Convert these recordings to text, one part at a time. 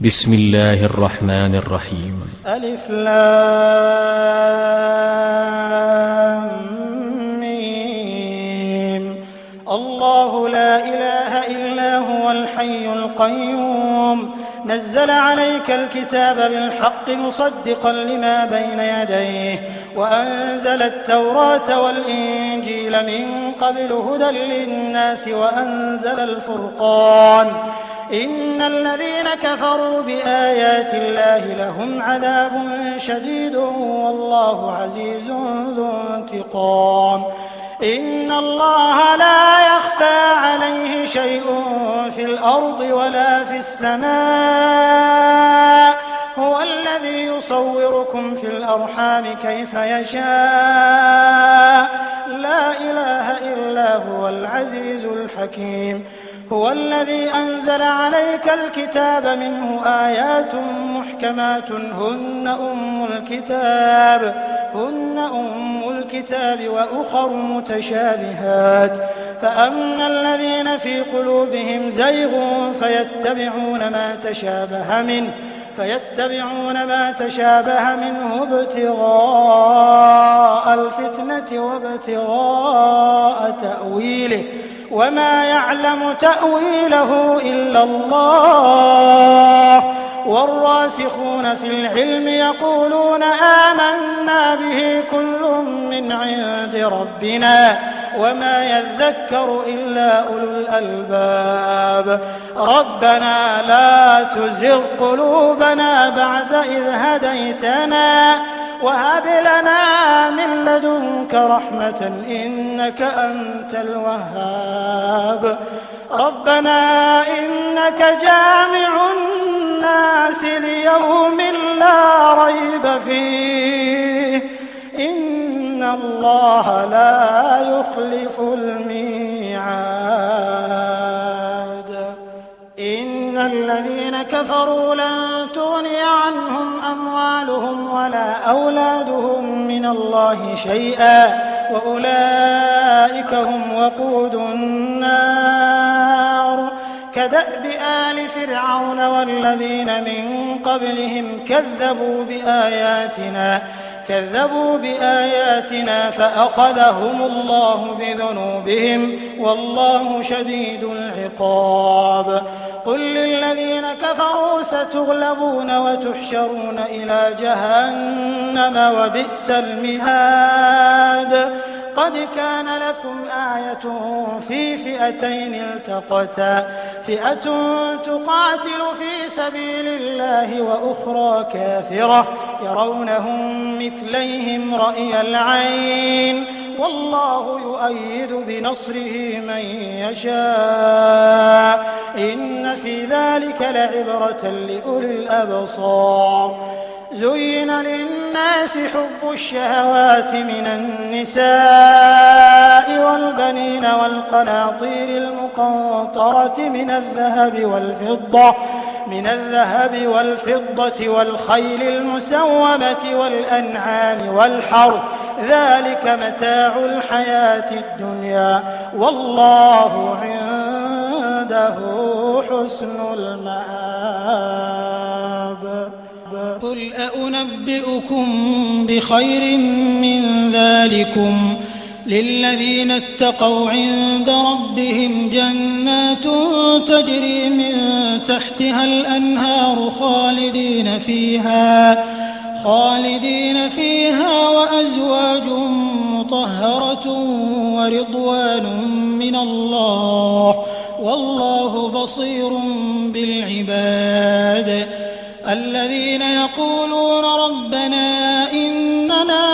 بسم الله الرحمن الرحيم. ألف لام ميم. الله لا إله إلا هو الحي القيوم نزل عليك الكتاب بالحق مصدقا لما بين يديه وأنزل التوراة والإنجيل من قبل هدى للناس وأنزل الفرقان إن الذين كفروا بآيات الله لهم عذاب شديد والله عزيز ذو انتقام. إن الله لا يخفى عليه شيء في الأرض ولا في السماء هو الذي يصوركم في الأرحام كيف يشاء لا إله إلا هو العزيز الحكيم. هو الذي أنزل عليك الكتاب منه آيات محكمات هن أم الكتاب وأخر متشابهات فأما الذين في قلوبهم زيغ فيتبعون ما تشابه منه ابتغاء الفتنة وابتغاء تأويله وما يعلم تأويله إلا الله والراسخون في العلم يقولون آمنا به كل من عند ربنا وما يذكر إلا أولو الألباب. ربنا لا تزغ قلوبنا بعد إذ هديتنا وهب لنا من لدنك رحمة إنك أنت الوهاب. ربنا إنك جامع الناس ليوم لا ريب فيه إن الله لا يخلف الميعاد. إن الذين كفروا لن تغني عنهم أموالهم ولا أولادهم من الله شيئا وأولئك هم وقود النار. كدأب آل فرعون والذين من قبلهم كذبوا بآياتنا فأخذهم الله بذنوبهم والله شديد العقاب. قل للذين كفروا ستغلبون وتحشرون إلى جهنم وبئس المهاد. قد كان لكم آية في فئتين التقتا فئة تقاتل في سبيل الله وأخرى كافرة يرونهم مثليهم رأي العين والله يؤيد بنصره من يشاء إن في ذلك لعبرة لأولي الأبصار. زين للناس حب الشهوات من النساء والبنين والقناطير المقنطرة من الذهب والفضة والخيل المسومة والأنعام والحرث ذلك متاع الحياة الدنيا والله عنده حسن المآب. قل أنبئكم بخير من ذلكم للذين اتقوا عند ربهم جنات تجري من تحتها الأنهار خالدين فيها وأزواج مطهرة ورضوان من الله والله بصير بالعباد. الذين يقولون ربنا إننا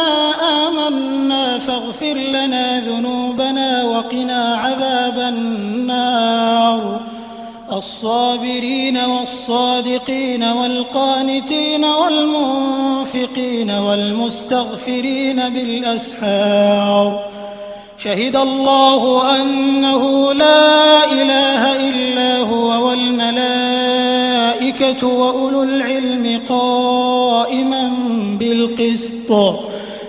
آمنا فاغفر لنا ذنوبنا وقنا عذاب النار. الصابرين والصادقين والقانتين والمنفقين والمستغفرين بالأسحار. شهد الله أنه لا إله إلا هو والملائكة وأولو العلم قائما بالقسط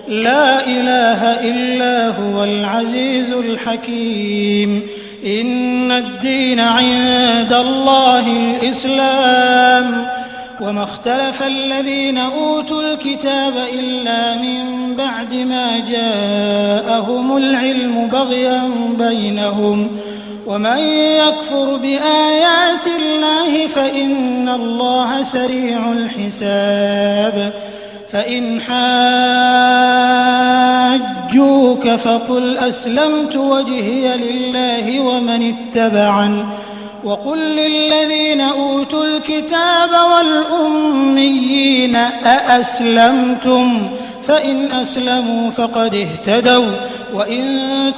لا إله إلا هو العزيز الحكيم. إن الدين عند الله الإسلام وما اختلف الذين أوتوا الكتاب إلا من بعد ما جاءهم العلم بغيا بينهم ومن يكفر بآيات الله فإن الله سريع الحساب فإن حاجوك فقل أسلمت وجهي لله ومن اتبعني وقل للذين أوتوا الكتاب والأميين أأسلمتم فإن أسلموا فقد اهتدوا وإن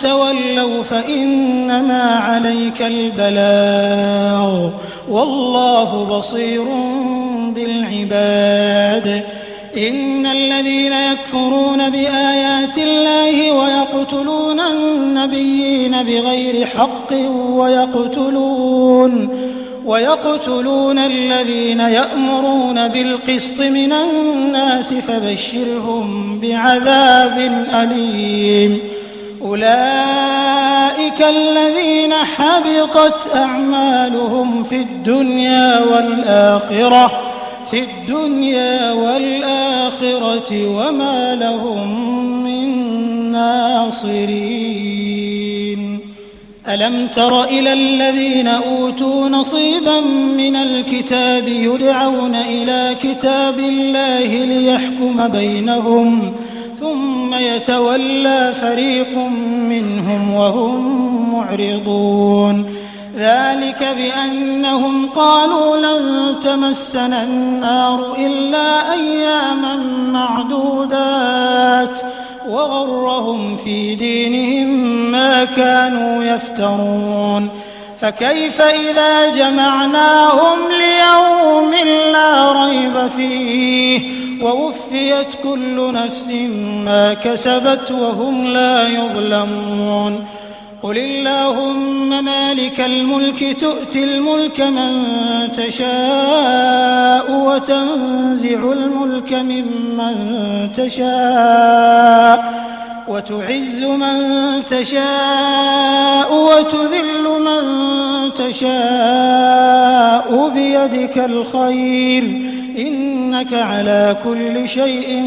تولوا فإنما عليك البلاغ والله بصير بالعباد إن الذين يكفرون بآيات الله ويقتلون النبيين بغير حق ويقتلون الذين يأمرون بالقسط من الناس فبشرهم بعذاب أليم أولئك الذين حبطت أعمالهم في الدنيا والآخرة وما لهم من ناصرين ألم تر إلى الذين أوتوا نصيبا من الكتاب يدعون إلى كتاب الله ليحكم بينهم ثم يتولى فريق منهم وهم معرضون ذلك بأنهم قالوا لن تمسنا النار إلا أياما معدودات وغرهم في دينهم ما كانوا يفترون فكيف إذا جمعناهم ليوم لا ريب فيه ووفيت كل نفس ما كسبت وهم لا يظلمون قل اللهم مالك الملك تؤتي الملك من تشاء وتنزع الملك ممن تشاء وتعز من تشاء وتذل من تشاء بيدك الخير إنك على كل شيء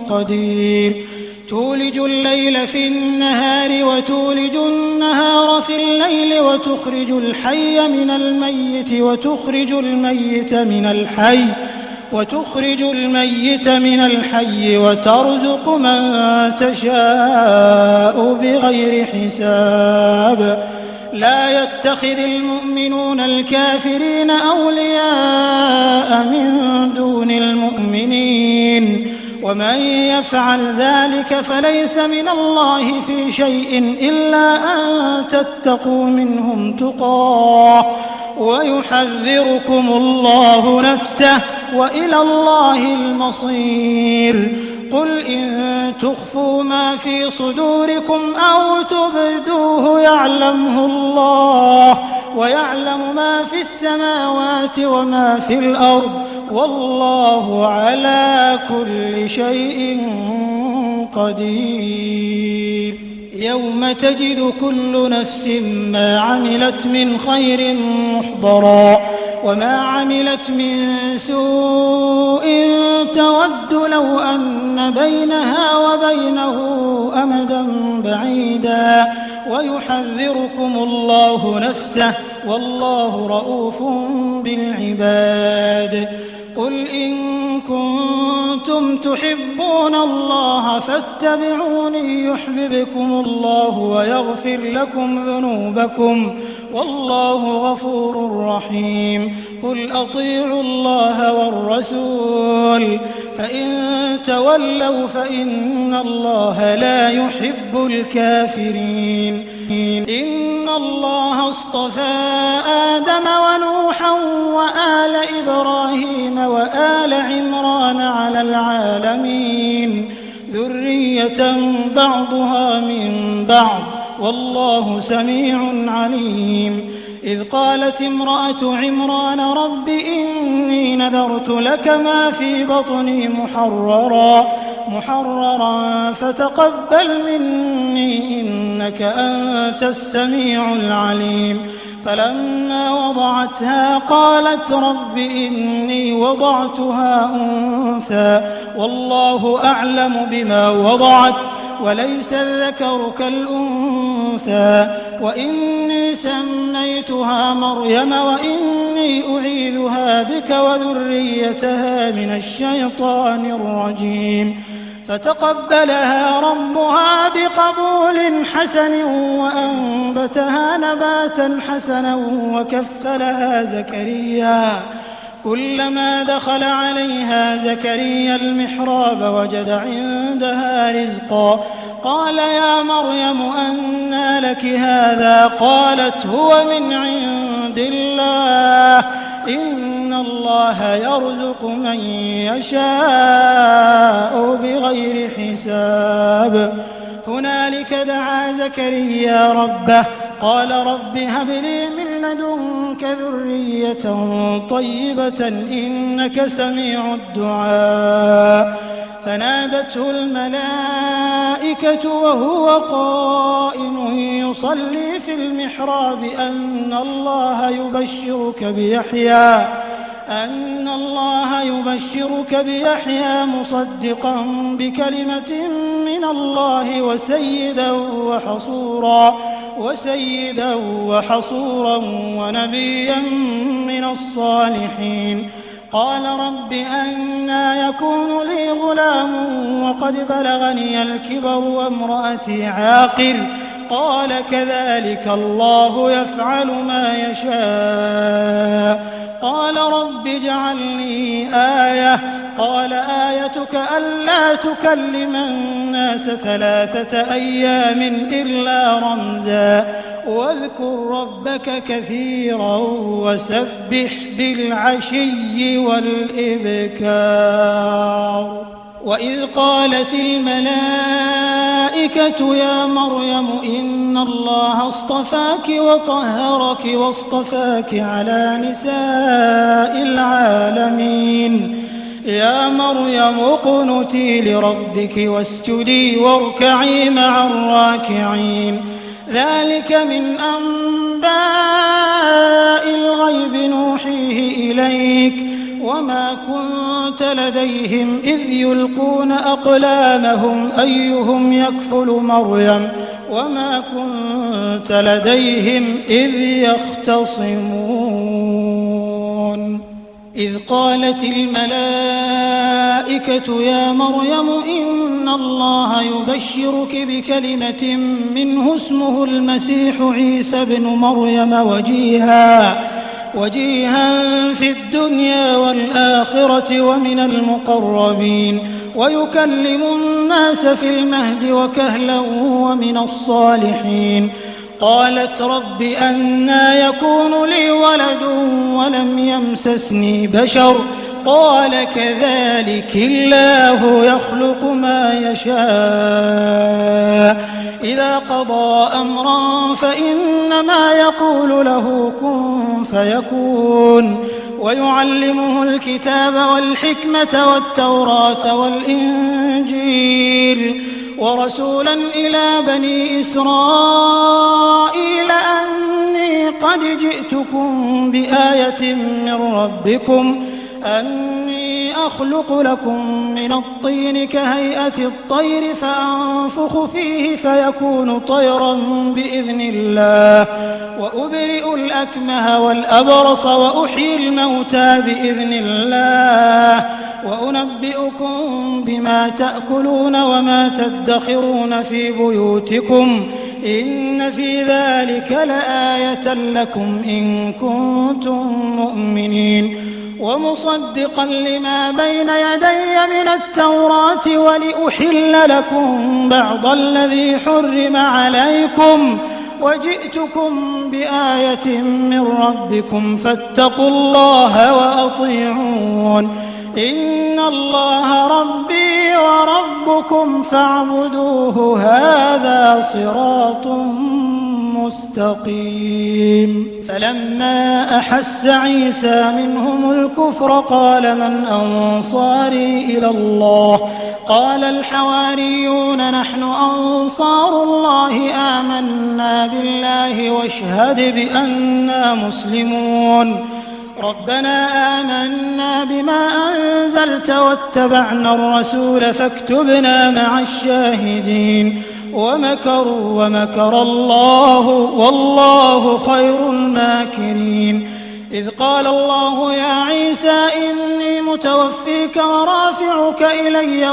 قدير تولج الليل في النهار وتولج النهار في الليل وتخرج الحي من الميت وتخرج الميت من الحي وترزق من تشاء بغير حساب لا يتخذ المؤمنون الكافرين أولياء من دون المؤمنين ومن يفعل ذلك فليس من الله في شيء إلا أن تتقوا منهم تقاه ويحذركم الله نفسه وإلى الله المصير قل إن تخفوا ما في صدوركم أو تبدوه يعلمه الله ويعلم ما في السماوات وما في الأرض والله على كل شيء قدير يوم تجد كل نفس ما عملت من خير محضرا وما عملت من سوء تود لو أن بينها وبينه أمدا بعيدا ويحذركم الله نفسه والله رؤوف بالعباد قل إن كنتم تحبون الله فاتبعوني يحببكم الله ويغفر لكم ذنوبكم والله غفور رحيم قل أطيعوا الله والرسول فإن تولوا فإن الله لا يحب الكافرين إن الله اصطفى آدم ونوحا وآل إبراهيم وآل عمران على العالمين ذرية بعضها من بعض والله سميع عليم إذ قالت امرأة عمران رب إني نذرت لك ما في بطني محررا فتقبل مني إنك أنت السميع العليم فلما وضعتها قالت رب إني وضعتها أنثى والله أعلم بما وضعت وليس الذكر كالأنثى وإني سميتها مريم وإني أعيذها بك وذريتها من الشيطان الرجيم فتقبلها ربها بقبول حسن وأنبتها نباتا حسنا وكفلها زكريا كلما دخل عليها زكريا المحراب وجد عندها رزقا قال يا مريم أنى لك هذا قالت هو من عند الله إن الله يرزق من يشاء بغير حساب هنالك دعا زكريا ربه قال رب هب لي من لدنك ذرية طيبة إنك سميع الدعاء فنادته الملائكة وهو قائم يصلي في المحراب أن الله يبشرك بيحيى مصدقا بكلمة من الله وسيدا وحصورا ونبيا من الصالحين قال رب أنى يكون لي غلام وقد بلغني الكبر وامرأتي عاقر قال كذلك الله يفعل ما يشاء قال رب اجعل لي آية قال آيتك ألا تكلم الناس 3 أيام إلا رمزا واذكر ربك كثيرا وسبح بالعشي والإبكار وإذ قالت الملائكة يا مريم إن الله اصطفاك وطهرك واصطفاك على نساء العالمين يا مريم اقنتي لربك واسجدي واركعي مع الراكعين ذلك من أنباء الغيب نوحيه إليك وما كنت لديهم إذ يلقون أقلامهم أيهم يكفل مريم وما كنت لديهم إذ يختصمون إذ قالت الملائكة يا مريم إن الله يبشرك بكلمة منه اسمه المسيح عيسى بن مريم وجيها في الدنيا والآخرة ومن المقربين ويكلم الناس في المهد وكهلا ومن الصالحين قالت رب أنى يكون لي ولد ولم يمسسني بشر قال كذلك الله يخلق ما يشاء إذا قضى أمرا فإنما يقول له كن فيكون ويعلمه الكتاب والحكمة والتوراة والإنجيل ورسولا إلى بني إسرائيل أني قد جئتكم بآية من ربكم أني أخلق لكم من الطين كهيئة الطير فأنفخ فيه فيكون طيرا بإذن الله وأبرئ الأكمه والأبرص وأحيي الموتى بإذن الله وأنبئكم بما تأكلون وما تدخرون في بيوتكم إن في ذلك لآية لكم إن كنتم مؤمنين ومصدقا لما بين يدي من التوراة ولأحل لكم بعض الذي حرم عليكم وجئتكم بآية من ربكم فاتقوا الله وأطيعون إن الله ربي وربكم فاعبدوه هذا صراط مستقيم فلما أحس عيسى منهم الكفر قال من أنصاري إلى الله قال الحواريون نحن أنصار الله آمنا بالله واشهد بأننا مسلمون ربنا آمنا بما أنزلت واتبعنا الرسول فاكتبنا مع الشاهدين ومكروا ومكر الله والله خير الماكرين إذ قال الله يا عيسى إني متوفيك ورافعك إلي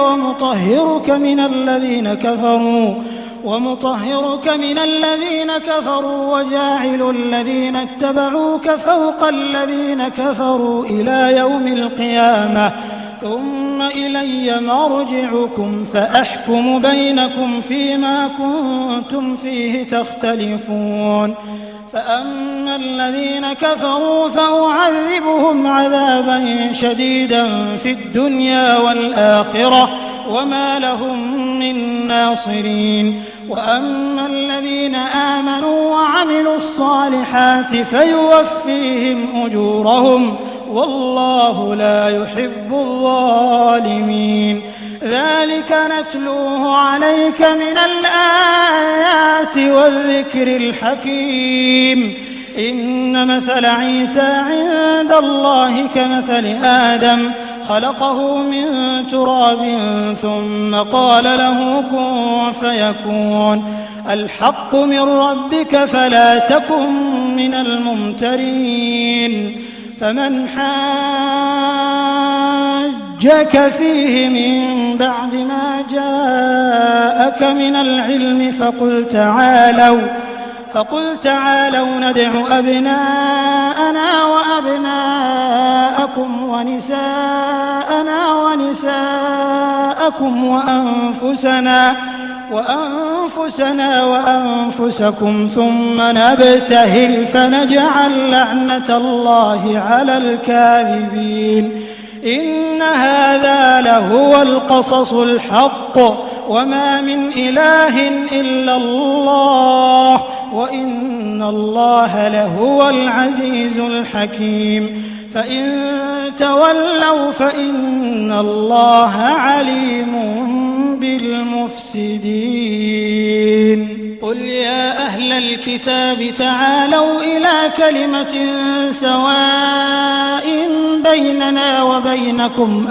ومطهرك من الذين كفروا وجاعل الذين اتبعوك فوق الذين كفروا إلى يوم القيامة ثم إلي مرجعكم فأحكم بينكم فيما كنتم فيه تختلفون فأما الذين كفروا فأعذبهم عذابا شديدا في الدنيا والآخرة وما لهم من ناصرين وأما الذين آمنوا وعملوا الصالحات فيوفيهم أجورهم والله لا يحب الظالمين ذلك نتلوه عليك من الآيات والذكر الحكيم إن مثل عيسى عند الله كمثل آدم خلقه من تراب ثم قال له كن فيكون الحق من ربك فلا تكن من الممترين فمن حاجك فيه من بعد ما جاءك من العلم فقل تعالوا ندع أبناءنا وأبناءكم ونساءنا ونساءكم وأنفسنا وأنفسكم ثم نبتهل فنجعل لعنة الله على الكاذبين إن هذا لهو القصص الحق وما من إله إلا الله وإن الله لهو العزيز الحكيم فإن تولوا فإن الله عليم بالمفسدين قل يا أهل الكتاب تعالوا إلى كلمة سواء بيننا وبينكم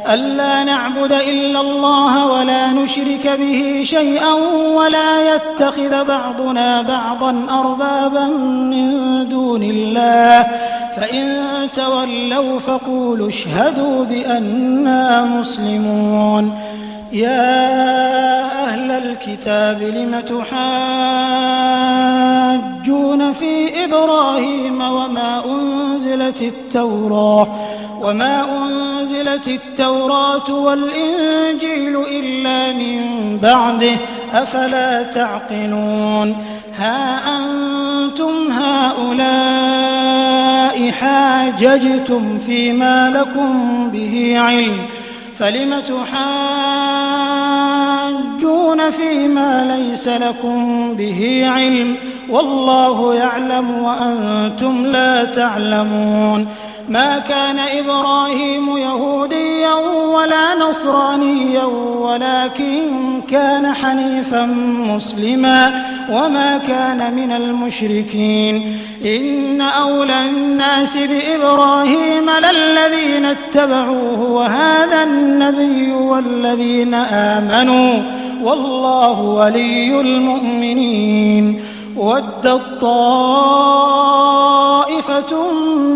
ألا نعبد إلا الله ولا نشرك به شيئا ولا يتخذ بعضنا بعضا أربابا من دون الله فإن تولوا فقولوا اشهدوا بأننا مسلمون يا أهل الكتاب لم تحاجون في إبراهيم وما أنزلت التوراة والإنجيل إلا من بعده أفلا تعقلون ها أنتم هؤلاء حاججتم فيما لكم به علم فلم تحاجون فيما ليس لكم به علم والله يعلم وأنتم لا تعلمون ما كان إبراهيم يهوديا ولا نصرانيا ولكن كان حنيفا مسلما وما كان من المشركين إن أولى الناس بإبراهيم للذين اتبعوه وهذا النبي والذين آمنوا والله ولي المؤمنين ودت طائفة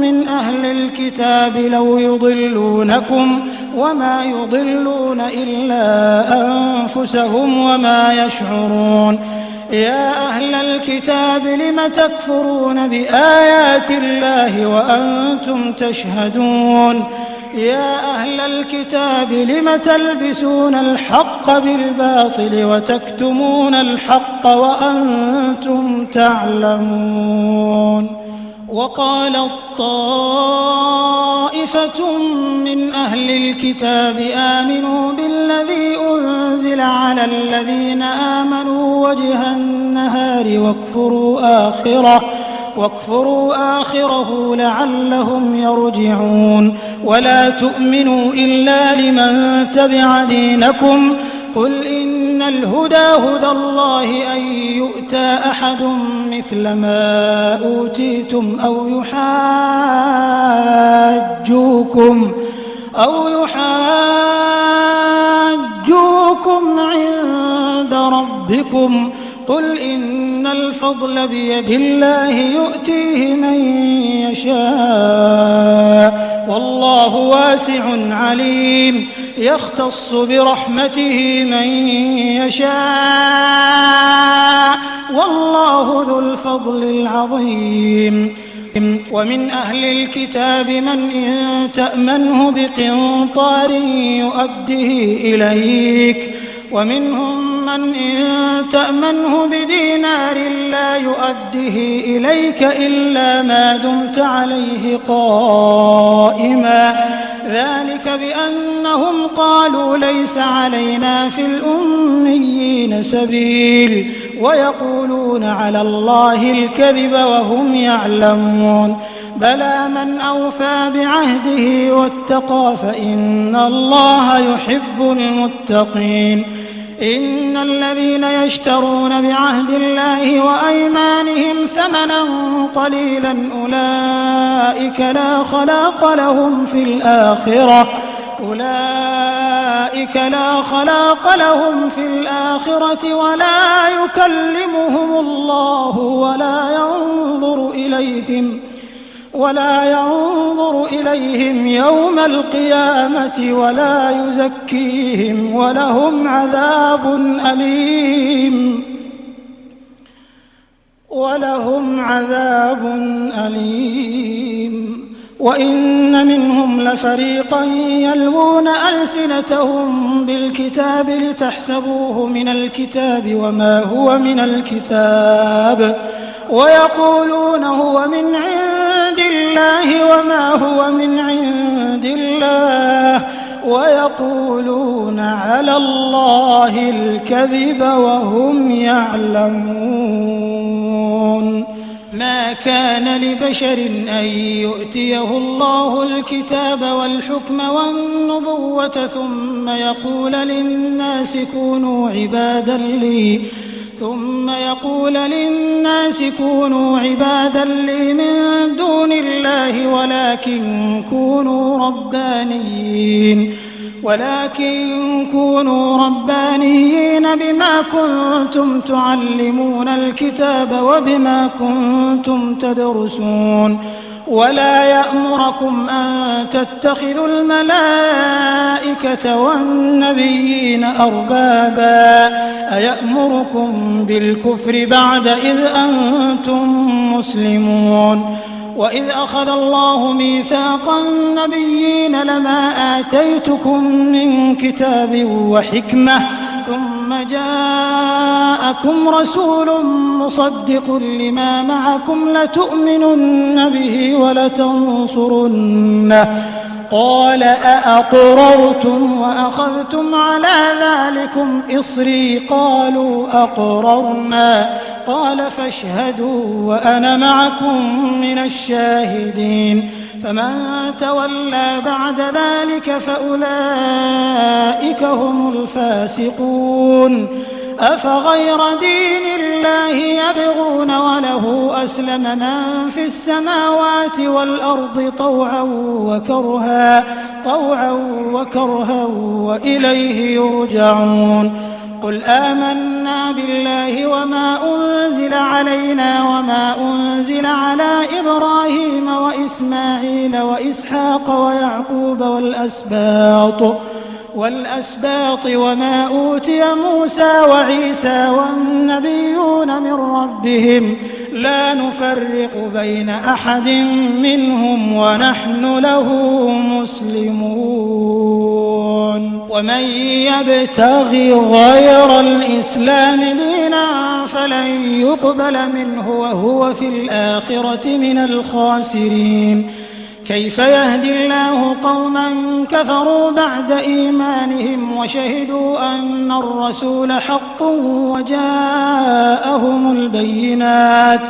من أهل الكتاب لو يضلونكم وما يضلون إلا أنفسهم وما يشعرون يا أهل الكتاب لم تكفرون بآيات الله وأنتم تشهدون يا أهل الكتاب لم تلبسون الحق بالباطل وتكتمون الحق وأنتم تعلمون وقالت طائفة طائفة من أهل الكتاب آمنوا بالذي أنزل على الذين آمنوا وجه النهار واكفروا آخره لعلهم يرجعون ولا تؤمنوا إلا لمن تبع دينكم قل إن الهدى هدى الله أن يؤتى أحد مثل ما أوتيتم أو يحاجوكم عند ربكم قل إن الفضل بيد الله يؤتيه من يشاء والله واسع عليم يختص برحمته من يشاء والله ذو الفضل العظيم ومن أهل الكتاب من إن تأمنه بقنطار يؤده إليك ومنهم من إن تأمنه بدينار لا يؤده إليك إلا ما دمت عليه قائما ذلك بأنهم قالوا ليس علينا في الأميين سبيل ويقولون على الله الكذب وهم يعلمون بلى من أوفى بعهده واتقى فإن الله يحب المتقين إن الذين يشترون بعهد الله وأيمانهم ثمنا قليلا أولئك لا خلاق لهم في الآخرة ولا يكلمهم الله ولا ينظر إليهم يوم القيامة ولا يزكيهم ولهم عذاب أليم وإن منهم لفريقا يلوون ألسنتهم بالكتاب لتحسبوه من الكتاب وما هو من الكتاب ويقولون هو من عند الله وما هو من عند الله ويقولون على الله الكذب وهم يعلمون ما كان لبشر أن يؤتيه الله الكتاب والحكم والنبوة ثم يقول للناس كونوا عبادا لي من دون الله ولكن كونوا ربانيين بما كنتم تعلمون الكتاب وبما كنتم تدرسون ولا يأمركم أن تتخذوا الملائكة والنبيين أربابا أيأمركم بالكفر بعد إذ أنتم مسلمون وإذ أخذ الله ميثاق النبيين لما آتيتكم من كتاب وحكمة ثم جاءكم رسول مصدق لما معكم لتؤمنن به ولتنصرنه قال أأقررتم وأخذتم على ذلكم إصري قالوا أقررنا قال فاشهدوا وأنا معكم من الشاهدين فمن تولى بعد ذلك فأولئك هم الفاسقون أفغير دين الله يبغون وله أسلم من في السماوات والأرض طوعا وكرها وإليه يرجعون قل آمنا بالله وما أنزل علينا وما أنزل على إبراهيم وإسماعيل وإسحاق ويعقوب والأسباط وما أوتي موسى وعيسى والنبيون من ربهم لا نفرق بين أحد منهم ونحن له مسلمون ومن يبتغي غير الإسلام دينا فلن يقبل منه وهو في الآخرة من الخاسرين كيف يهدي الله قوما كفروا بعد إيمانهم وشهدوا أن الرسول حق وجاءهم البينات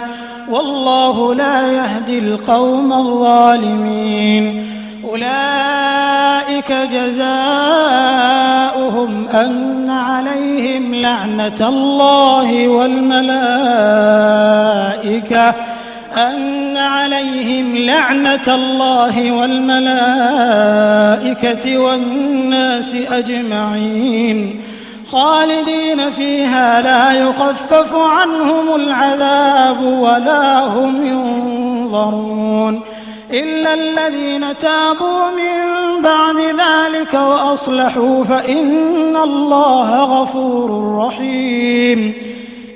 والله لا يهدي القوم الظالمين أولئك جزاؤهم أن عليهم لعنة الله والملائكة والناس أجمعين خالدين فيها لا يخفف عنهم العذاب ولا هم ينظرون إلا الذين تابوا من بعد ذلك وأصلحوا فإن الله غفور رحيم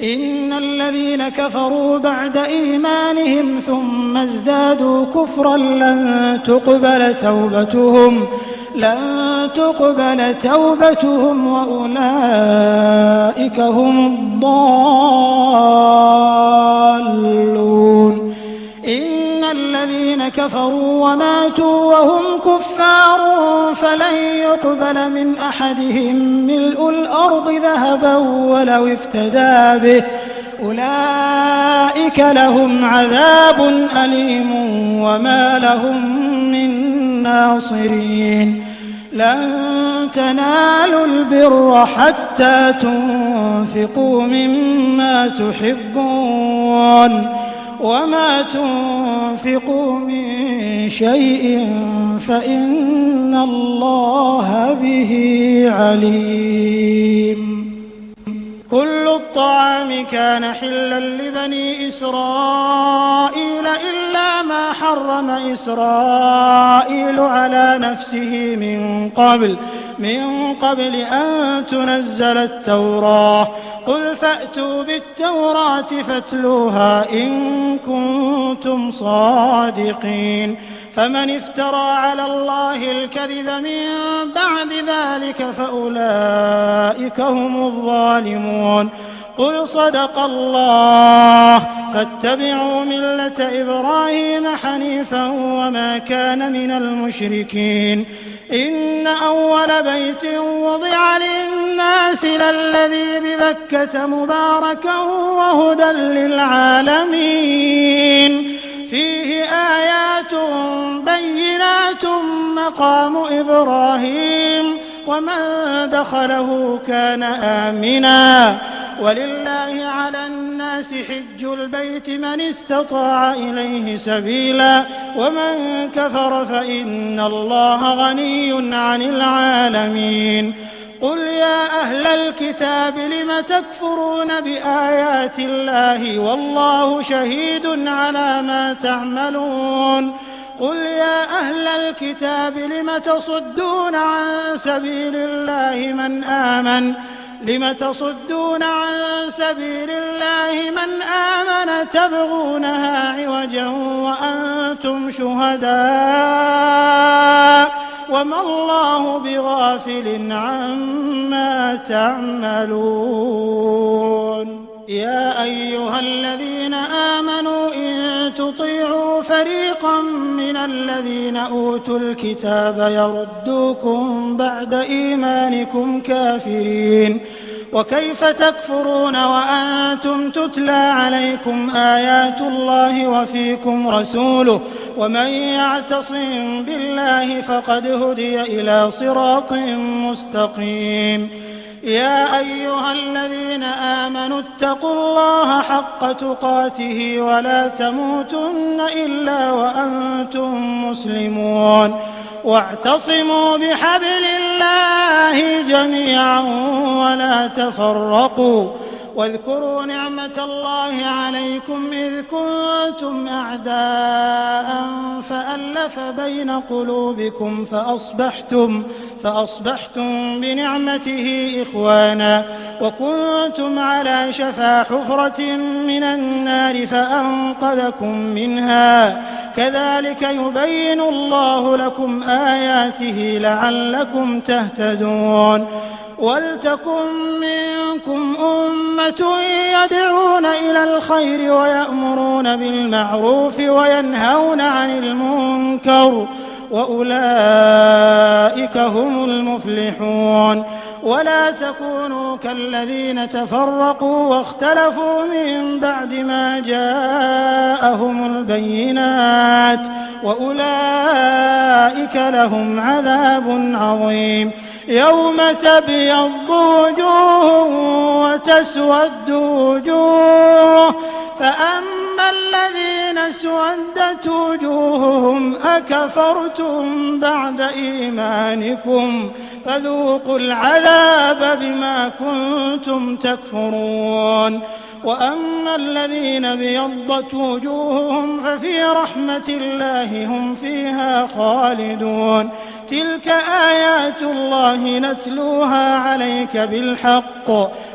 إن الذين كفروا بعد إيمانهم ثم ازدادوا كفرا لن تقبل توبتهم وأولئك هم الضالون إن الذين كفروا وماتوا وهم كفار فلن يقبل من أحدهم ملء الأرض ذهبا ولو افتدى به أولئك لهم عذاب أليم وما لهم من ناصرين لن تنالوا البر حتى تنفقوا مما تحبون وما تنفقوا من شيء فإن الله به عليم كل الطعام كان حلا لبني إسرائيل إلا ما حرم إسرائيل على نفسه من قبل أن تنزل التوراة قل فأتوا بالتوراة فاتلوها إن كنتم صادقين فمن افترى على الله الكذب من بعد ذلك فأولئك هم الظالمون قل صدق الله فاتبعوا ملة إبراهيم حنيفا وما كان من المشركين إن أول بيت وضع للناس للذي ببكة مباركا وهدى للعالمين فيه آيات بينات مقام إبراهيم ومن دخله كان آمنا ولله على الناس حج البيت من استطاع إليه سبيلا ومن كفر فإن الله غني عن العالمين قل يا أهل الكتاب لم تكفرون بآيات الله والله شهيد على ما تعملون قل يا أهل الكتاب لم تصدون عن سبيل الله من آمن تبغونها عوجا وأنتم شهداء وما الله بغافل عما تعملون يا أيها الذين آمنوا إن تطيعوا فريقا من الذين أوتوا الكتاب يردوكم بعد إيمانكم كافرين وكيف تكفرون وأنتم تتلى عليكم آيات الله وفيكم رسوله ومن يعتصم بالله فقد هدي إلى صراط مستقيم يا أيها الذين آمنوا اتقوا الله حق تقاته ولا تموتن إلا وأنتم مسلمون واعتصموا بحبل الله جميعا ولا تفرقوا واذكروا نعمة الله عليكم إذ كنتم أعداء فألف بين قلوبكم فأصبحتم بنعمته إخوانا وكنتم على شفا حفرة من النار فأنقذكم منها كذلك يبين الله لكم آياته لعلكم تهتدون وَلْتَكُن مِّنكُمْ أُمَّةٌ يَدْعُونَ إِلَى الْخَيْرِ وَيَأْمُرُونَ بِالْمَعْرُوفِ وَيَنْهَوْنَ عَنِ الْمُنكَرِ وَأُولَٰئِكَ هُمُ الْمُفْلِحُونَ وَلَا تَكُونُوا كَالَّذِينَ تَفَرَّقُوا وَاخْتَلَفُوا مِن بَعْدِ مَا جَاءَهُمُ الْبَيِّنَاتُ وَأُولَٰئِكَ لَهُمْ عَذَابٌ عَظِيمٌ يَوْمَ تَبْيَضُّ وُجُوهٌ وَتَسْوَدُّ وُجُوهٌ فَأَمَّا الَّذِينَ اسْوَدَّتْ وُجُوهُهُمْ أَكَفَرْتُم بَعْدَ إِيمَانِكُمْ فَذُوقُوا الْعَذَابَ بِمَا كُنتُمْ تَكْفُرُونَ وَأَمَّا الَّذِينَ ابْيَضَّتْ وُجُوهُهُمْ فَفِي رَحْمَةِ اللَّهِ هُمْ فِيهَا خَالِدُونَ تِلْكَ آيَاتُ اللَّهِ نَتْلُوهَا عَلَيْكَ بِالْحَقِّ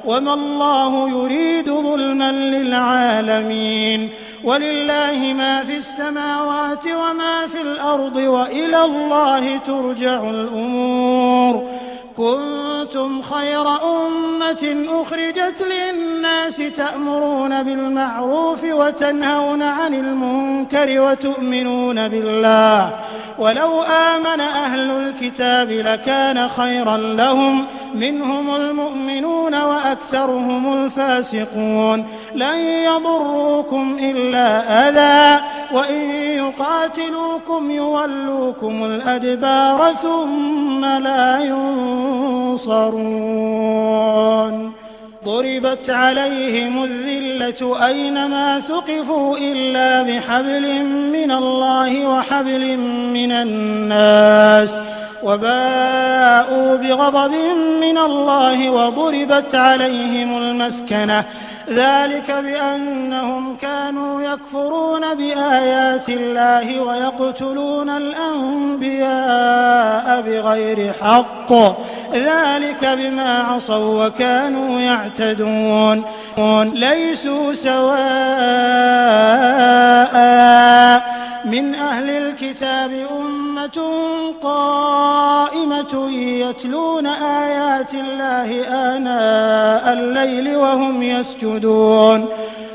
وَمَا اللَّهُ يُرِيدُ ظُلْمًا لِّلْعَالَمِينَ وَلِلَّهِ مَا فِي السَّمَاوَاتِ وَمَا فِي الْأَرْضِ وَإِلَى اللَّهِ تُرْجَعُ الْأُمُورُ كُنتُمْ خَيْرَ أُمَّةٍ أُخْرِجَتْ لِلنَّاسِ تَأْمُرُونَ بِالْمَعْرُوفِ وَتَنْهَوْنَ عَنِ الْمُنكَرِ وَتُؤْمِنُونَ بِاللَّهِ وَلَوْ آمَنَ أَهْلُ الْكِتَابِ لَكَانَ خَيْرًا لَّهُم مِّنْهُمُ الْمُؤْمِنُونَ وَأَكْثَرُهُمُ الْفَاسِقُونَ لَن يَضُرُّوكُمْ إِلَّا أَذًى وَإِن يُقَاتِلُوكُمْ يُوَلُّوكُمُ الْأَدْبَارَ ثُمَّ لَا يُنصَرُونَ ضُرِبَتْ عَلَيْهِمُ الذِّلَّةُ أَيْنَمَا ثُقِفُوا إِلَّا بِحَبْلٍ مِّنَ اللَّهِ وَحَبْلٍ مِّنَ النَّاسِ وَبَاءُوا بِغَضَبٍ مِّنَ اللَّهِ وَضُرِبَتْ عَلَيْهِمُ الْمَسْكَنَةُ ذَلِكَ بِأَنَّهُمْ كَانُوا يَكْفُرُونَ بِآيَاتِ اللَّهِ وَيَقْتُلُونَ الْأَنبِيَاءَ بِغَيْرِ حَقٍّ ذَلِكَ بِمَا عَصَوا وَكَانُوا يَعْتَدُونَ لَيْسُوا سَوَاءً مِّنْ أَهْلِ الْكِتَابِ أُمَّةٌ قَائِمَةٌ يَتْلُونَ آيَاتِ اللَّهِ آنَاءَ اللَّيْلِ وَهُمْ يَسْجُدُونَ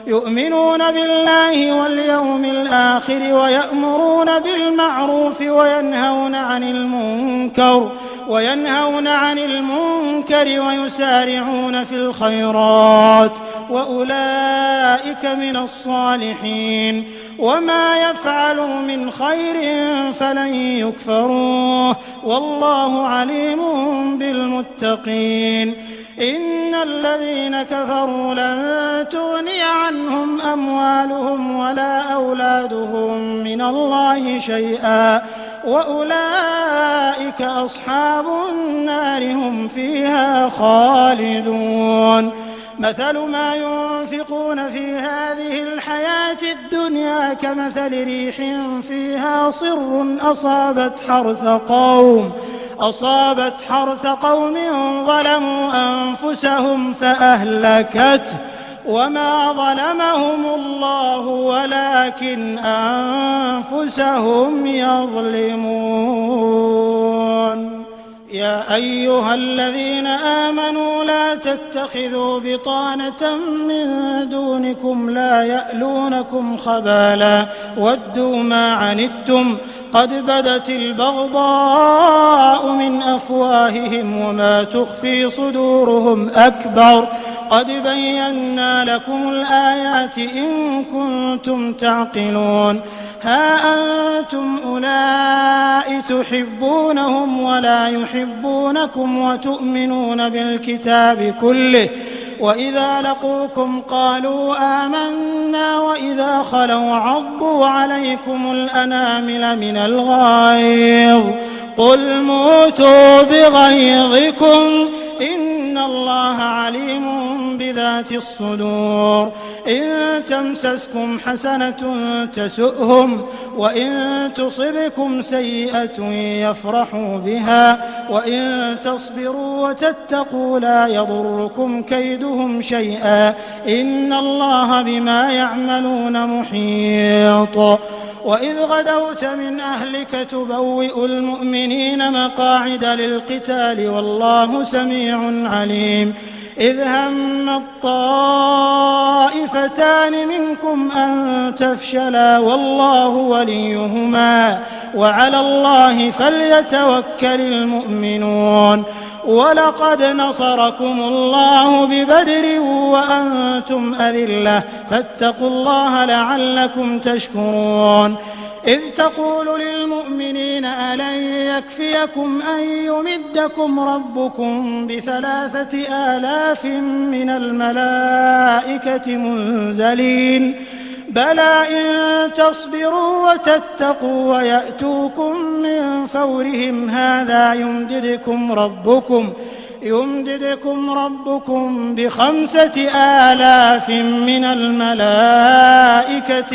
يُؤْمِنُونَ بِاللَّهِ وَالْيَوْمِ الْآخِرِ وَيَأْمُرُونَ بِالْمَعْرُوفِ وَيَنْهَوْنَ عَنِ الْمُنكَرِ وَيُسَارِعُونَ في الْخَيْرَاتِ وَأُولَئِكَ مِنَ الصَّالِحِينَ وَمَا يَفْعَلُوا مِنْ خَيْرٍ فَلَن يُكْفَرُوهُ وَاللَّهُ عَلِيمٌ بِالْمُتَّقِينَ إِنَّ الَّذِينَ كَفَرُوا لَن تُغْنِيَ عَنْهُمْ أَمْوَالُهُمْ وَلَا أَوْلَادُهُم مِّنَ اللَّهِ شَيْئًا وَأُولَئِكَ أَصْحَابُ النَّارِ هُمْ فِيهَا خَالِدُونَ مَثَلُ مَا يُنفِقُونَ في هَٰذِهِ الْحَيَاةِ الدُّنْيَا كَمَثَلِ رِيحٍ فِيهَا صِرٌّ أَصَابَتْ حَرْثَ قَوْمٍ ظَلَمُوا أَنفُسَهُمْ فَأَهْلَكَتْهُ وَمَا ظَلَمَهُمُ اللَّهُ وَلَٰكِنْ أَنفُسَهُمْ يَظْلِمُونَ يَا أَيُّهَا الَّذِينَ آمَنُوا لَا تَتَّخِذُوا بِطَانَةً مِّن دُونِكُمْ لَا يَأْلُونَكُمْ خَبَالًا وَدُّوا مَا عَنِتُّمْ قَدْ بَدَتِ الْبَغْضَاءُ مِنْ أَفْوَاهِهِمْ وَمَا تُخْفِي صُدُورُهُمْ أَكْبَرُ قَدْ بَيَّنَّا لَكُمُ الْآيَاتِ إِن كُنتُمْ تَعْقِلُونَ هَا أَنتُمْ أُولَاءِ تُحِبُّونَهُمْ وَلَا يُحِبُّونَكُمْ وَتُؤْمِنُونَ بِالْكِتَابِ كُلِّهِ وَإِذَا لَقُوكُمْ قَالُوا آمَنَّا وَإِذَا خَلَوْا عَضُّوا عَلَيْكُمُ الْأَنَامِلَ مِنَ الْغَيْظِ قُلْ مُوتُوا بِغَيْظِكُمْ إِنَّ اللَّهَ عَلِيمٌ بِذَاتِ الصُّدُورِ إِن تَمْسَسْكُمْ حَسَنَةٌ تَسُؤْهُمْ وَإِن تُصِبْكُمْ سَيِّئَةٌ يَفْرَحُوا بِهَا وَإِن تَصْبِرُوا وَتَتَّقُوا لَا يَضُرُّكُمْ كَيْدُهُمْ شَيْئًا إِنَّ اللَّهَ بِمَا يَعْمَلُونَ مُحِيطٌ وإذ غدوت من أهلك تبوئ المؤمنين مقاعد للقتال والله سميع عليم إذ هم الطائفتان منكم أن تفشلا والله وليهما وعلى الله فليتوكل المؤمنون ولقد نصركم الله ببدر وأنتم أذلة فاتقوا الله لعلكم تشكرون إذ تقول للمؤمنين ألن يكفيكم أن يمدكم ربكم ب3,000 من الملائكة منزلين بلى إن تصبروا وتتقوا ويأتوكم من فورهم هذا يمددكم ربكم ب5,000 من الملائكة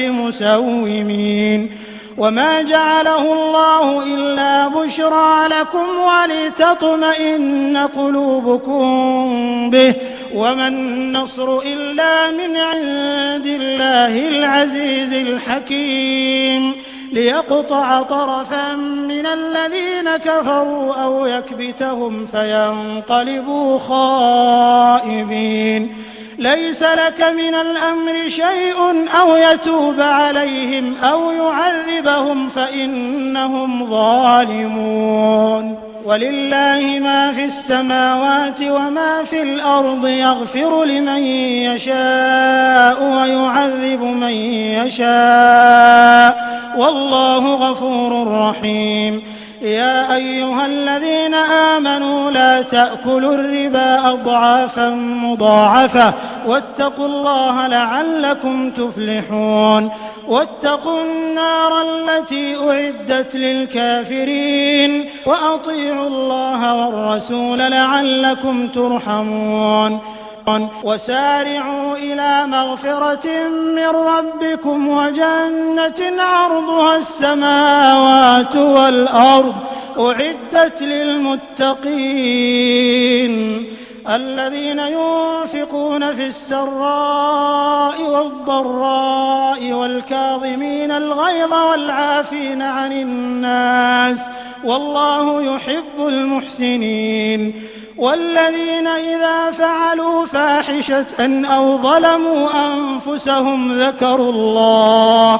مسومين وما جعله الله إلا بشرى لكم ولتطمئن قلوبكم به وما النصر إلا من عند الله العزيز الحكيم ليقطع طرفا من الذين كفروا أو يكبتهم فينقلبوا خائبين ليس لك من الأمر شيء أو يتوب عليهم أو يعذبهم فإنهم ظالمون ولله ما في السماوات وما في الأرض يغفر لمن يشاء ويعذب من يشاء والله غفور رحيم يا أيها الذين آمنوا لا تأكلوا الربا أضعافا مضاعفة واتقوا الله لعلكم تفلحون واتقوا النار التي أعدت للكافرين وأطيعوا الله والرسول لعلكم ترحمون وسارعوا إلى مغفرة من ربكم وجنة عرضها السماوات والأرض أعدت للمتقين الذين ينفقون في السراء والضراء والكاظمين الغيظ والعافين عن الناس والله يحب المحسنين والذين إذا فعلوا فاحشة أو ظلموا أنفسهم ذكروا الله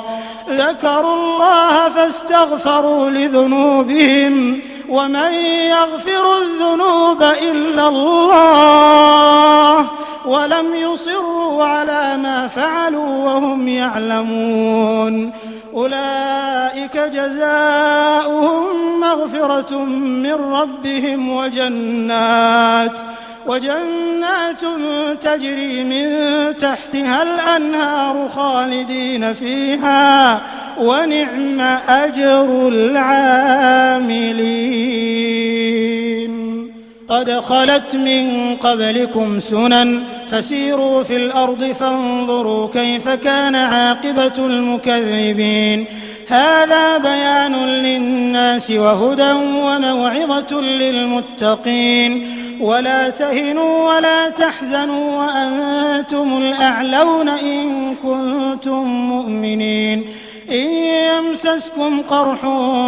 فاستغفروا لذنوبهم ومن يغفر الذنوب إلا الله ولم يصروا على ما فعلوا وهم يعلمون أولئك جزاؤهم مغفرة من ربهم وجنات تجري من تحتها الأنهار خالدين فيها ونعم أجر العاملين قد خلت من قبلكم سنن فسيروا في الأرض فانظروا كيف كان عاقبة المكذبين هذا بيان للناس وهدى وموعظة للمتقين ولا تهنوا ولا تحزنوا وأنتم الأعلون إن كنتم مؤمنين إن يمسسكم قرح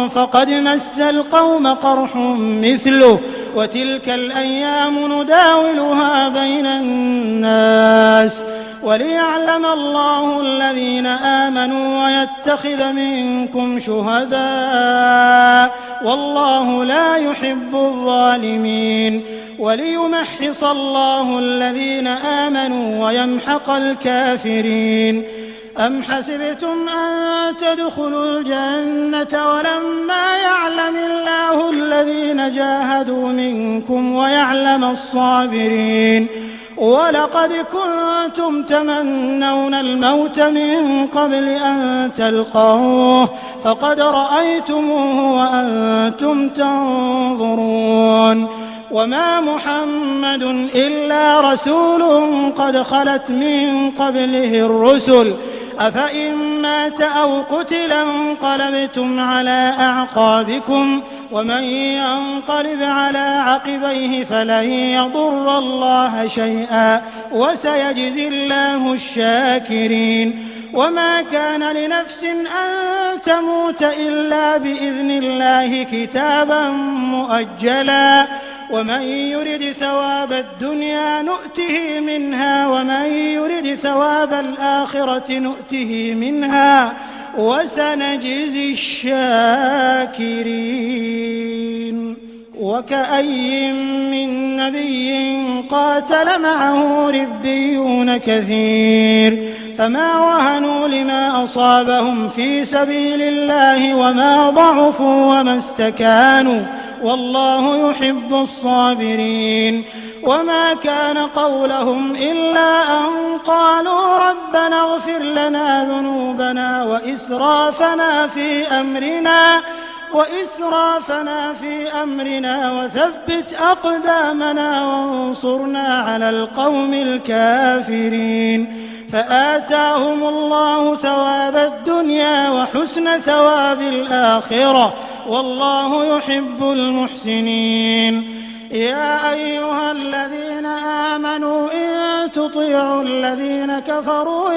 فقد مس القوم قرح مثله وتلك الأيام نداولها بين الناس وليعلم الله الذين آمنوا ويتخذ منكم شهداء والله لا يحب الظالمين وليمحص الله الذين آمنوا ويمحق الكافرين أم حسبتم أن تدخلوا الجنة ولما يعلم الله الذين جاهدوا منكم ويعلم الصابرين ولقد كنتم تمنون الموت من قبل أن تلقوه فقد رأيتموه وأنتم تنظرون وما محمد إلا رسول قد خلت من قبله الرسل أفإن مات أو قتل انقلبتم على أعقابكم ومن ينقلب على عقبيه فلن يضر الله شيئا وسيجزي الله الشاكرين وما كان لنفس أن تموت إلا بإذن الله كتابا مؤجلا ومن يرد ثواب الدنيا نؤته منها ومن يرد ثواب الآخرة نؤته منها وسنجزي الشاكرين وكأي من نبي قاتل معه ربيون كثير فما وهنوا لما أصابهم في سبيل الله وما ضعفوا وما استكانوا والله يحب الصابرين وما كان قولهم إلا أن قالوا ربنا اغفر لنا ذنوبنا وإسرافنا في أمرنا وثبت أقدامنا وانصرنا على القوم الكافرين فآتاهم الله ثواب الدنيا وحسن ثواب الآخرة والله يحب المحسنين يا أيها الذين آمنوا إن تطيعوا الذين كفروا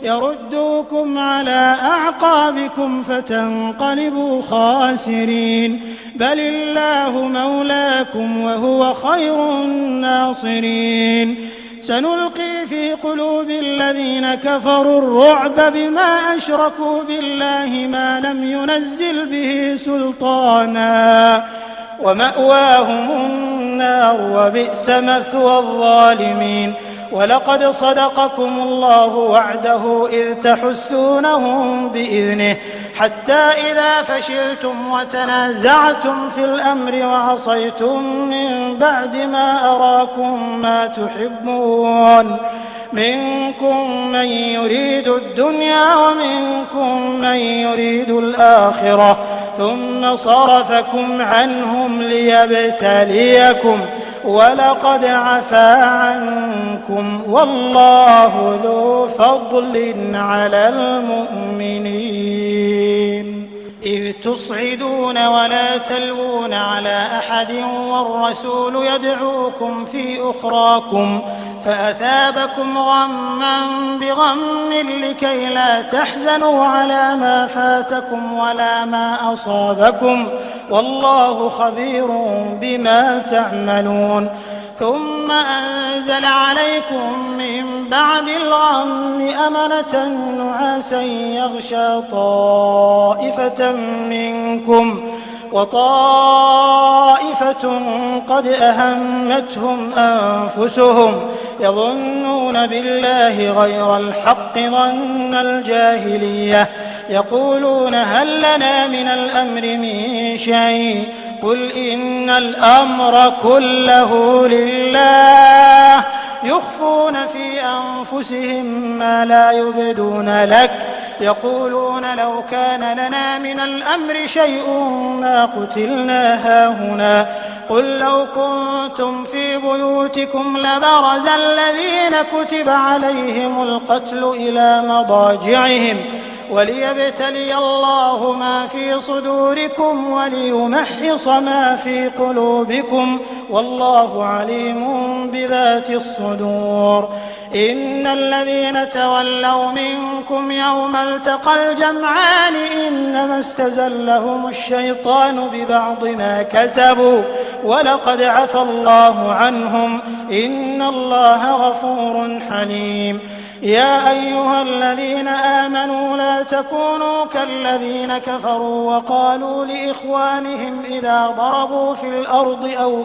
يردوكم على أعقابكم فتنقلبوا خاسرين بل الله مولاكم وهو خير الناصرين سنلقي في قلوب الذين كفروا الرعب بما أشركوا بالله ما لم ينزل به سلطانا ومأواهم النار وبئس مثوى الظالمين ولقد صدقكم الله وعده إذ تحسونهم بإذنه حتى إذا فشلتم وتنازعتم في الأمر وعصيتم من بعد ما أراكم ما تحبون منكم من يريد الدنيا ومنكم من يريد الآخرة ثم صرفكم عنهم ليبتليكم ولقد عفا عنكم والله ذو فضل على المؤمنين إذ تصعدون ولا تلوون على أحد والرسول يدعوكم في أخراكم فأثابكم غما بغم لكي لا تحزنوا على ما فاتكم ولا ما أصابكم والله خبير بما تعملون ثم أنزل عليكم من بعد الغم أمنة نعاسا يغشى طائفة منكم وطائفة قد أهمتهم أنفسهم يظنون بالله غير الحق ظن الجاهلية يقولون هل لنا من الأمر من شيء قل إن الأمر كله لله يخفون في أنفسهم ما لا يبدون لك يقولون لو كان لنا من الأمر شيء ما قتلنا هاهنا قل لو كنتم في بيوتكم لبرز الذين كتب عليهم القتل إلى مضاجعهم وليبتلي الله ما في صدوركم وليمحص ما في قلوبكم والله عليم بذات الصدور إن الذين تولوا منكم يوم التقى الجمعان إنما استزلهم الشيطان ببعض ما كسبوا ولقد عفى الله عنهم إن الله غفور حليم يا أيها الذين آمنوا لا تكونوا كالذين كفروا وقالوا لإخوانهم إذا ضربوا في الأرض أو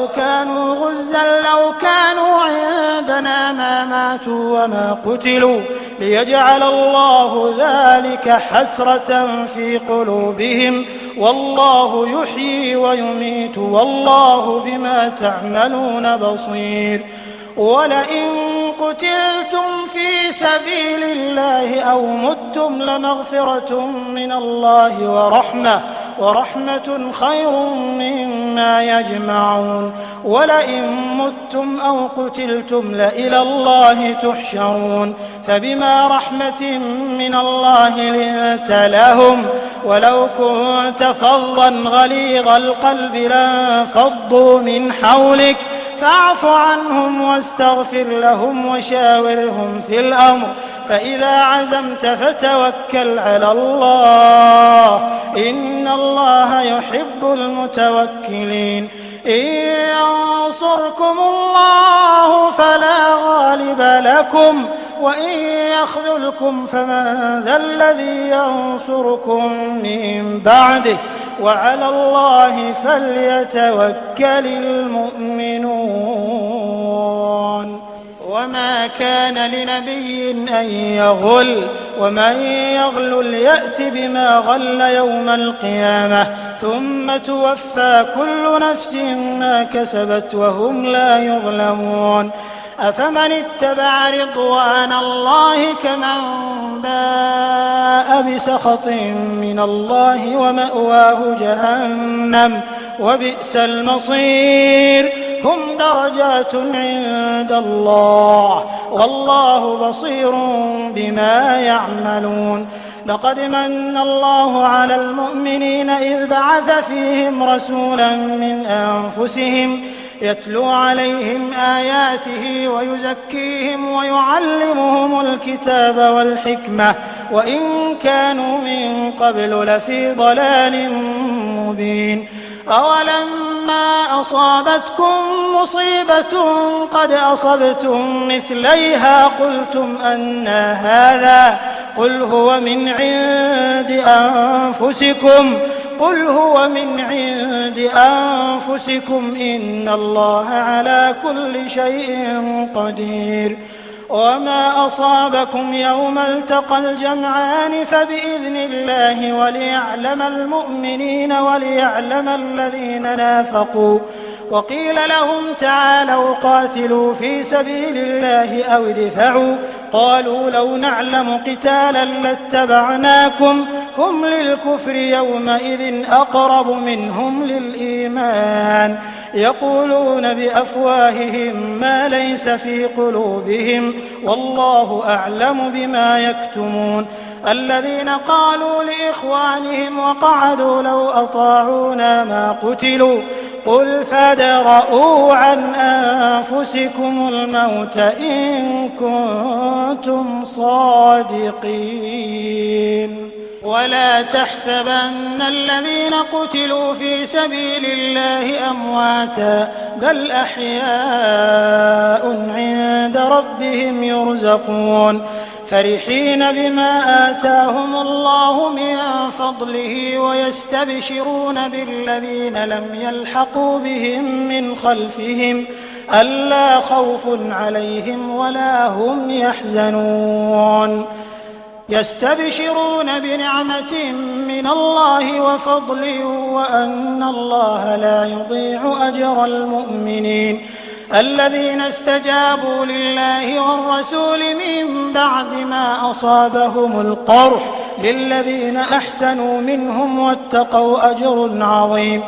كانوا غزا لو كانوا عندنا ما ماتوا وما قتلوا ليجعل الله ذلك حسرة في قلوبهم والله يحيي ويميت والله بما تعملون بصير ولئن قتلتم في سبيل الله أو متم لمغفرة من الله ورحمة خير مما يجمعون ولئن متم أو قتلتم لإلى الله تحشرون فبما رحمة من الله لنت لهم ولو كنت فظا غليظ القلب لانفضوا من حولك فاعف عنهم واستغفر لهم وشاورهم في الأمر فإذا عزمت فتوكل على الله إن الله يحب المتوكلين إن ينصركم الله فلا غالب لكم وإن يخذلكم فمن ذا الذي ينصركم من بعده وعلى الله فليتوكل المؤمنون وما كان لنبي أن يغل ومن يغلل يأت بما غل يوم القيامة ثم توفى كل نفس ما كسبت وهم لا يظلمون أفمن اتبع رضوان الله كمن باء بسخط من الله ومأواه جهنم وبئس المصير هم درجات عند الله والله بصير بما يعملون لقد من الله على المؤمنين إذ بعث فيهم رسولا من أنفسهم يتلو عليهم آياته ويزكيهم ويعلمهم الكتاب والحكمة وإن كانوا من قبل لفي ضلال مبين أولما أصابتكم مصيبة قد أصبتم مثليها قلتم أنى هذا قل هو من عند أنفسكم إن الله على كل شيء قدير وما أصابكم يوم التقى الجمعان فبإذن الله وليعلم المؤمنين وليعلم الذين نافقوا وقيل لهم تعالوا قاتلوا في سبيل الله أو ادفعوا قالوا لو نعلم قتالا لاتبعناكم هم للكفر يومئذ أقرب منهم للإيمان يقولون بأفواههم ما ليس في قلوبهم والله أعلم بما يكتمون الذين قالوا لإخوانهم وقعدوا لو أطاعونا ما قتلوا قل فادرءوا عن أنفسكم الموت إن كنتم صادقين ولا تحسبن الذين قتلوا في سبيل الله أمواتا بل أحياء عند ربهم يرزقون فرحين بما آتاهم الله من فضله ويستبشرون بالذين لم يلحقوا بهم من خلفهم ألا خوف عليهم ولا هم يحزنون يستبشرون بنعمة من الله وفضل وأن الله لا يضيع أجر المؤمنين الذين استجابوا لله والرسول من بعد ما أصابهم القرح للذين أحسنوا منهم واتقوا أجر عظيم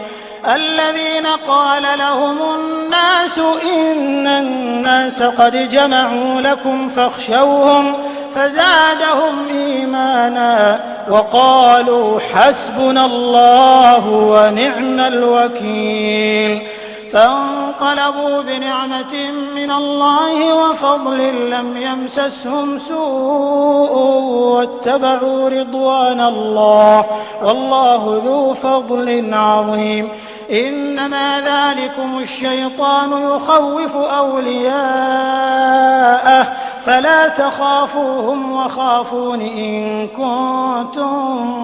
الذين قال لهم الناس إن الناس قد جمعوا لكم فاخشوهم فزادهم إيمانا وقالوا حسبنا الله ونعم الوكيل فانقلبوا بنعمة من الله وفضل لم يمسسهم سوء واتبعوا رضوان الله والله ذو فضل عظيم إنما ذلكم الشيطان يخوف أولياءه فلا تخافوهم وخافون إن كنتم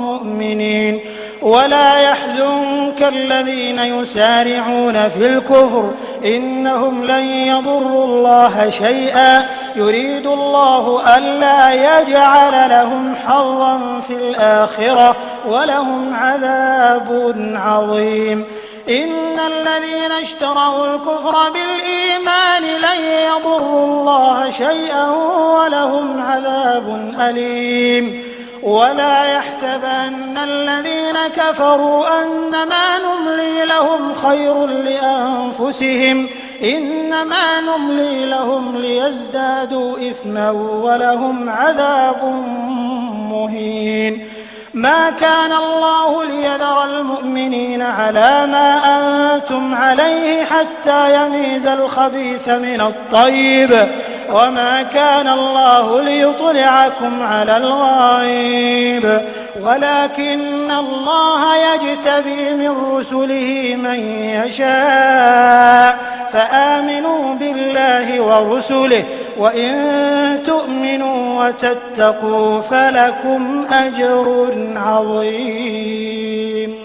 مؤمنين ولا يحزنك الذين يسارعون في الكفر إنهم لن يضروا الله شيئا يريد الله ألا يجعل لهم حظا في الآخرة ولهم عذاب عظيم إن الذين اشتروا الكفر بالإيمان لن يضروا الله شيئا ولهم عذاب أليم ولا يحسبن الذين كفروا أنما نملي لهم خير لأنفسهم إنما نملي لهم ليزدادوا إثما ولهم عذاب مهين ما كان الله ليذر المؤمنين على ما أنتم عليه حتى يميز الخبيث من الطيب وما كان الله ليطلعكم على الغيب ولكن الله يجتبي من رسله من يشاء فآمنوا بالله ورسله وإن تؤمنوا وتتقوا فلكم أجر عظيم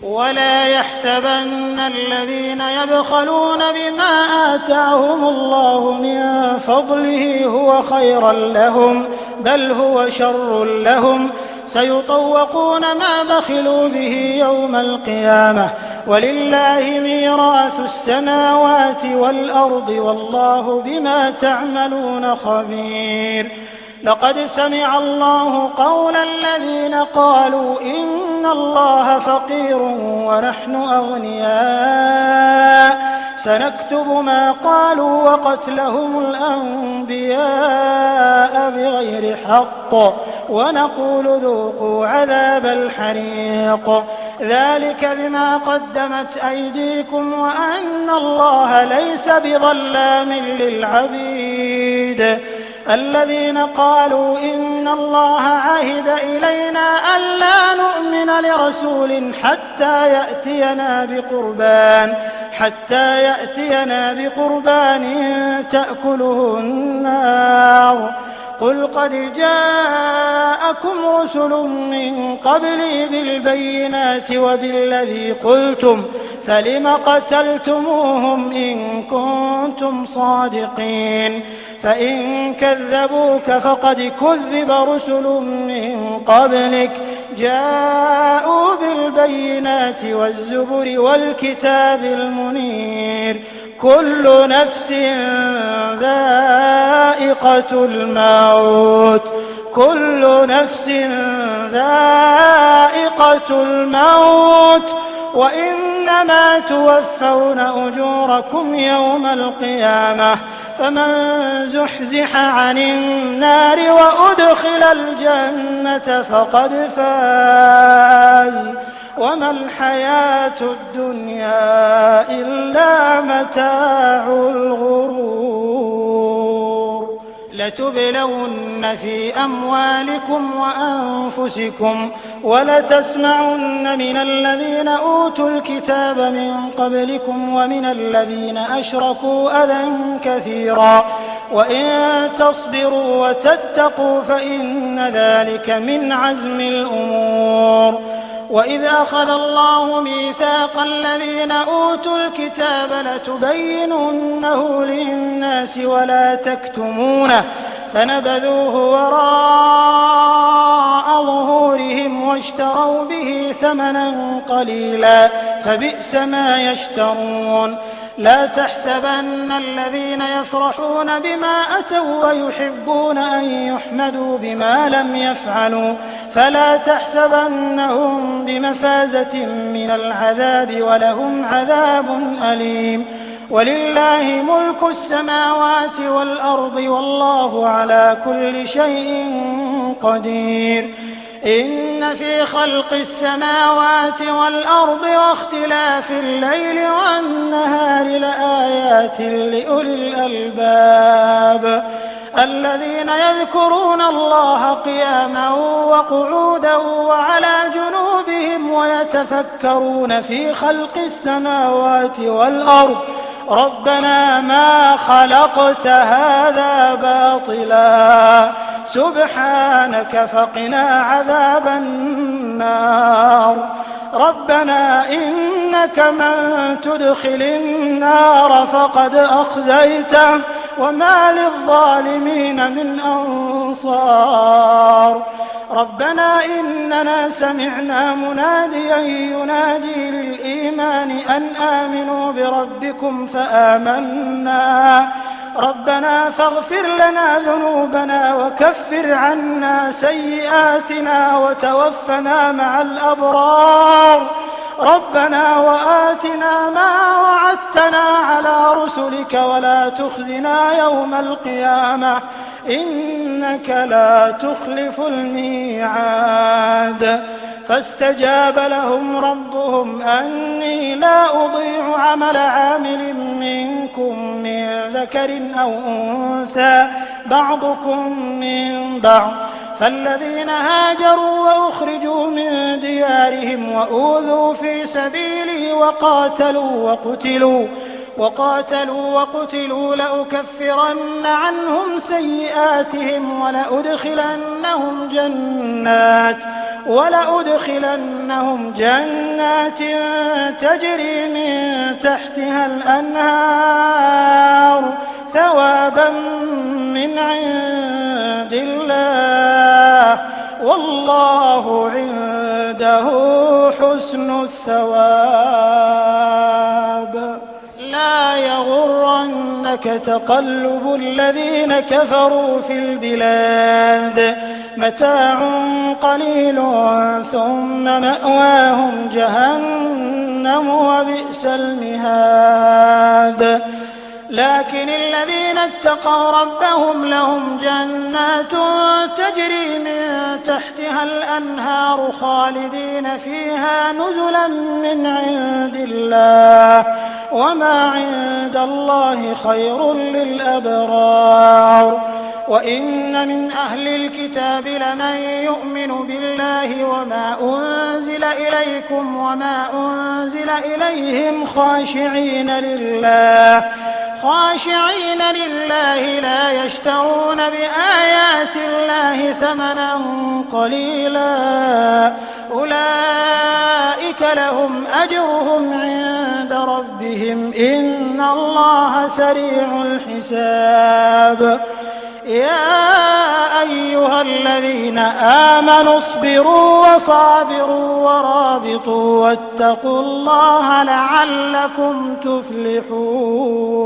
ولا يحسبن الذين يبخلون بما آتاهم الله من فضله هو خيرا لهم بل هو شر لهم سيطوقون ما بخلوا به يوم القيامة ولله ميراث السماوات والأرض والله بما تعملون خبير لقد سمع الله قول الذين قالوا إن الله فقير ونحن أغنياء سنكتب ما قالوا وقتلهم الأنبياء بغير حق ونقول ذوقوا عذاب الحريق ذلك بما قدمت أيديكم وأن الله ليس بظلام للعبيد الذين قالوا إن الله عهد إلينا ألا نؤمن لرسول حتى يأتينا بقربان تأكله النار قل قد جاءكم رسل من قبلي بالبينات وبالذي قلتم فلم قتلتموهم إن كنتم صادقين فإن كذبوك فقد كذب رسل من قبلك جاءوا بالبينات والزبر والكتاب المنير كل نفس ذائقة الموت وإنما توفون أجوركم يوم القيامة فمن زحزح عن النار وأدخل الجنة فقد فاز وما الحياة الدنيا إلا متاع الغرور لتبلون في أموالكم وأنفسكم ولتسمعن من الذين أوتوا الكتاب من قبلكم ومن الذين أشركوا أذى كثيرا وإن تصبروا وتتقوا فإن ذلك من عزم الأمور وإذ أخذ الله ميثاق الذين أوتوا الكتاب لتبيننه للناس ولا تكتمونه فنبذوه وراء ظهورهم واشتروا به ثمنا قليلا فبئس ما يشترون لا تحسبن الذين يفرحون بما أتوا ويحبون أن يحمدوا بما لم يفعلوا فلا تحسبنهم بمفازة من العذاب ولهم عذاب أليم ولله ملك السماوات والأرض والله على كل شيء قدير إن في خلق السماوات والأرض واختلاف الليل والنهار لآيات لأولي الألباب الذين يذكرون الله قياما وقعودا وعلى جنوبهم ويتفكرون في خلق السماوات والأرض ربنا ما خلقت هذا باطلا سبحانك فقنا عذاب النار ربنا إنك من تدخل النار فقد أخزيته وما للظالمين من أنصار ربنا إننا سمعنا مناديا ينادي للإيمان أن آمنوا بربكم فآمنا ربنا فاغفر لنا ذنوبنا وكفر عنا سيئاتنا وتوفنا مع الأبرار ربنا وآتنا ما وعدتنا على رسلك ولا تخزنا يوم القيامة إنك لا تخلف الميعاد فاستجاب لهم ربهم أني لا أضيع عمل عامل منكم من ذكر أو أنثى بعضكم من بعض فالذين هاجروا وأخرجوا من ديارهم وأوذوا في سبيلي وقاتلوا وقتلوا لأكفرن عنهم سيئاتهم ولأدخلنهم جنات تجري من تحتها الأنهار ثوابا من عند الله والله عنده حسن الثواب لا يغرنك تقلب الذين كفروا في البلاد متاع قليل ثم مأواهم جهنم وبئس المهاد لكن الذين اتقوا ربهم لهم جنات تجري من تحتها الأنهار خالدين فيها نزلا من عند الله وما عند الله خير للأبرار وإن من أهل الكتاب لمن يؤمن بالله وما أنزل إليكم وما أنزل إليهم خاشعين لله لا يشترون بآيات الله ثمنا قليلا أولئك لهم أجرهم عند ربهم إن الله سريع الحساب يا أيها الذين آمنوا اصبروا وصابروا ورابطوا واتقوا الله لعلكم تفلحون